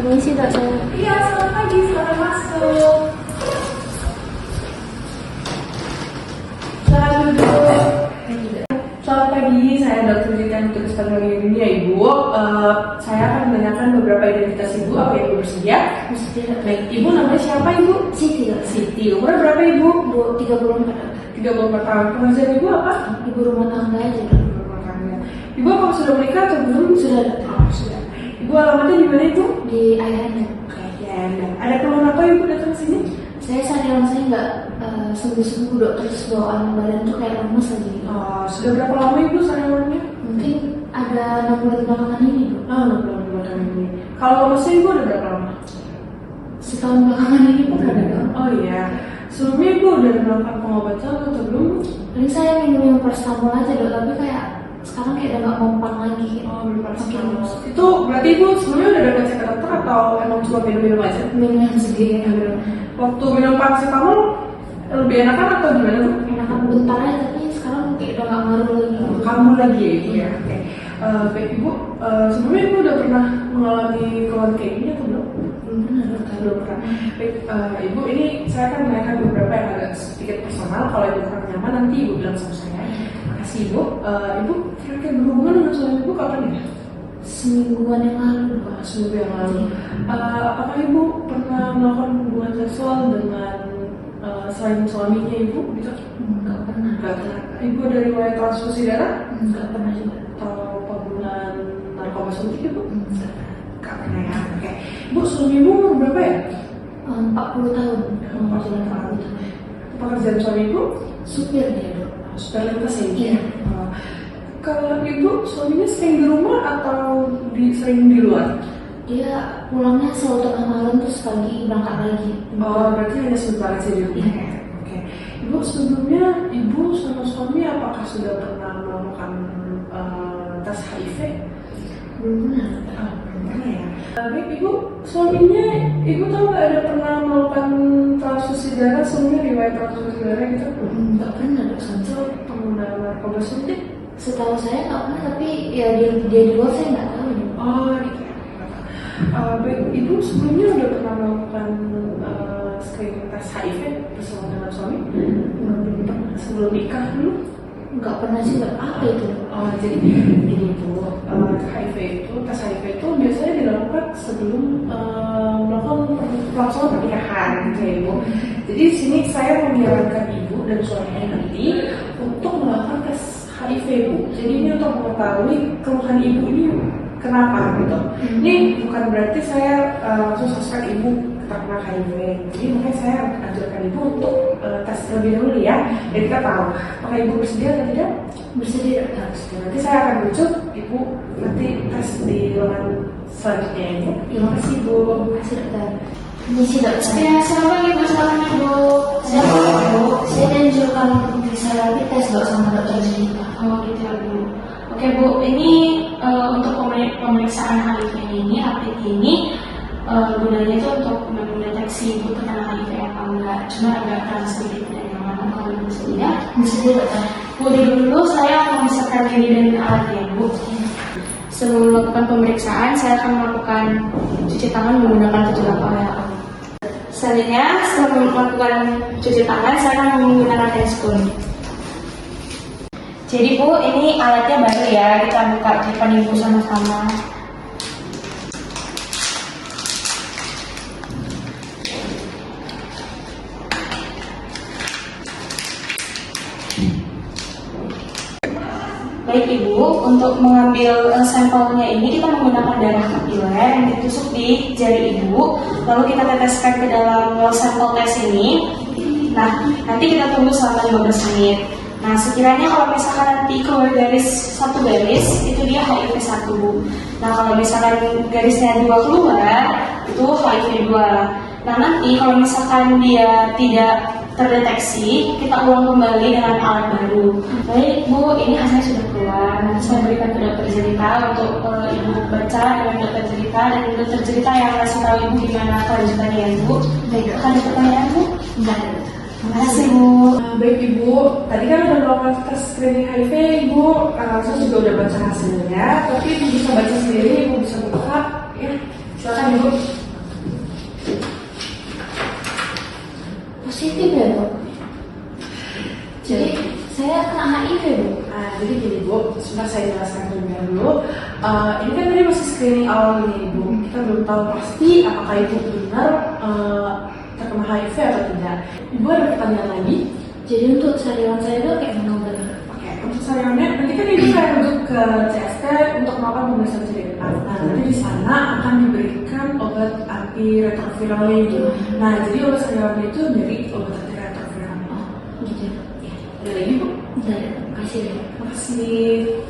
Permisi Dok, saya. Iya, selamat pagi, selamat masuk. Selamat duduk. Selamat pagi, saya Dr. Jika Tugas Teknologi Dunia Ibu. Saya akan menanyakan beberapa identitas Ibu. Apa Ibu bersedia? Bersedia. Baik, Ibu namanya siapa Ibu? Siti Dok. Siti. Umur berapa Ibu? 34. 34 tahun. Pekerjaan Ibu apa? Ibu rumah tangga aja Dok. Ibu rumah tangga. Ibu apakah sudah menikah atau belum? Sudah Dok. Oh, sudah. Ibu alamatnya di mana Ibu? Di ayahnya. Ya, ada keluhan apa Ibu datang ke sini? Saya saya nggak sembuh-sembuh Dok, terus bawaan badan tuh kayak lemes lagi. Sudah berapa lama Ibu sariawannya? Mungkin ada 6 bulan belakangan ini Dok. 6 bulan belakangan ini. Kalau lemesnya Ibu udah berapa lama? Setahun belakangan ini pun ada Dok. Oh iya. Sebelumnya Ibu udah melakukan pengobatan atau belum? Paling saya minum yang paracetamol aja Dok, tapi kayak sekarang kayak udah nggak mempan lagi. Oh, belum paracetamol. Itu berarti Ibu sebelumnya udah dapat cek ke dokter atau emang cuma minum-minum aja? Minum yang segini ya. Waktu minum paracetamol lebih enakan atau gimana Bu? Enakan bentar aja, tapi sekarang kayak udah nggak ngaruh lagi. Kamu lagi ya Ibu ya? Oke. Baik Ibu, sebelumnya Ibu udah pernah mengalami keluhan kayak gini atau belum? Belum pernah Dok. Belum pernah. Baik, Ibu ini saya akan menanyakan beberapa yang agak sedikit personal. Kalau Ibu kurang nyaman nanti Ibu bilang sama saya. Makasih Ibu. Ibu kira-kira berhubungan dengan suami Ibu kapan ya? Semingguan yang lalu Dok. Seminggu yang lalu. Apakah Ibu pernah melakukan hubungan seksual dengan selain suaminya Ibu? Gitu? Nggak pernah. Nggak pernah. Ibu ada riwayat transfusi darah? Nggak pernah juga. Atau penggunaan narkoba suntik Ibu? Nggak pernah ya. Oke. Ibu, suami Ibu umur berapa ya? 40 tahun. Mau jalan 40 tahun. Pekerjaan suami Ibu? Supir dia Dok. Supir lintas ya? Iya. Kalau Ibu suaminya sering di rumah atau sering di luar? Dia pulangnya selalu tengah malam terus pagi berangkat lagi. Oh, berarti hanya sebentar aja di rumah ya? Oke. Ibu sebelumnya Ibu sama suami apakah sudah pernah melakukan tes HIV? Belum pernah. Belum pernah ya. Baik Ibu, suaminya Ibu tahu nggak ada pernah melakukan transfusi darah sebelumnya, riwayat transfusi darah gitu? Nggak pernah Dok. Itu penggunaan narkoba suntik? Setahu saya nggak pernah, tapi ya dia di luar saya nggak tahu Dok. Oh gitu ya. Baik, Ibu sebelumnya udah pernah melakukan screening tes HIV bersama dengan suami? Belum pernah. Sebelum nikah dulu? Nggak pernah juga. Apa itu? Oh, jadi ini Bu, tes HIV itu biasanya dilakukan sebelum melakukan pelaksanaan pernikahan gitu ya Ibu. Jadi di sini saya menyarankan Ibu dan suaminya nanti untuk melakukan tes HIV Bu. Jadi ini untuk mengetahui keluhan Ibu ini kenapa gitu. Ini bukan berarti saya langsung suspek Ibu terkena HIV. Jadi makanya saya ajarkan Ibu untuk tes terlebih dahulu ya. Jadi kita tahu apakah Ibu bersedia atau tidak? Bersedia. Nanti saya akan rujuk Ibu nanti tes di ruangan selanjutnya ya. Terima kasih Ibu. Terima kasih Dokter. Permisi Dok. Ya, selamat pagi Bu, selamat Ibu. Saya dianjurkan untuk bisa rapid test Dok sama Dokter Zita. Oh gitu ya Bu. Oke Bu, ini untuk pemeriksaan HIV ini, rapid ini gunanya itu untuk mendeteksi Ibu terkena HIV apa enggak. Cuma agak terasa sedikit tidak nyaman kalau Ibu bersedia. Bersedia Dokter. Bu, dulu saya akan memisahkan diri dan alatnya Bu. Sebelum melakukan pemeriksaan, saya akan melakukan cuci tangan menggunakan 78 ml. Selanjutnya, setelah melakukan cuci tangan, saya akan menggunakan hand spoon. Jadi Bu, ini alatnya baru ya, kita buka di depan Ibu sama-sama. Baik Ibu, untuk mengambil sampelnya ini kita menggunakan darah kapiler yang ditusuk di jari Ibu, lalu kita teteskan ke dalam sampel tes ini. Nah, nanti kita tunggu selama 15 menit. Nah, sekiranya kalau misalkan nanti keluar satu garis, itu dia HIV 1 Bu. Nah, kalau misalkan garisnya 2 keluar, itu HIV 2. Nah, nanti kalau misalkan dia tidak terdeteksi, kita ulang kembali dengan alat baru. Baik Bu, ini hasilnya sudah keluar. Nanti saya berikan ke Dokter Cerita untuk Ibu baca dengan Dokter Cerita, dan Dokter Cerita yang kasih tahu Ibu gimana kelanjutannya ya Bu. Baik. Ada pertanyaan Bu? Enggak ada. Terima kasih Bu. Baik Ibu, tadi kan udah melakukan tes screening HIV Ibu, saya juga udah baca hasilnya. Tapi Ibu bisa baca sendiri, Ibu bisa buka ya. Silakan Ibu. Positif ya dok? Jadi saya kena HIV bu? Nah, jadi gini Bu, sebentar saya jelaskan terlebih dulu. Ini kan tadi masih screening awal nih Ibu. Kita belum tahu pasti apakah Ibu benar terkena HIV atau tidak. Ibu ada pertanyaan lagi? Jadi untuk sariawan saya dok kayak mana benar? Oke, untuk sariannya nanti kan Ibu saya rujuk ke CST untuk melakukan pemeriksaan CDA. Nah, nanti di sana akan diberikan obat antiretroviralnya itu. Nah, jadi obat sariannya itu dari obat antiretroviral. Oh gitu. Ada lagi Bu? Udah, kasih ya. Terima kasih.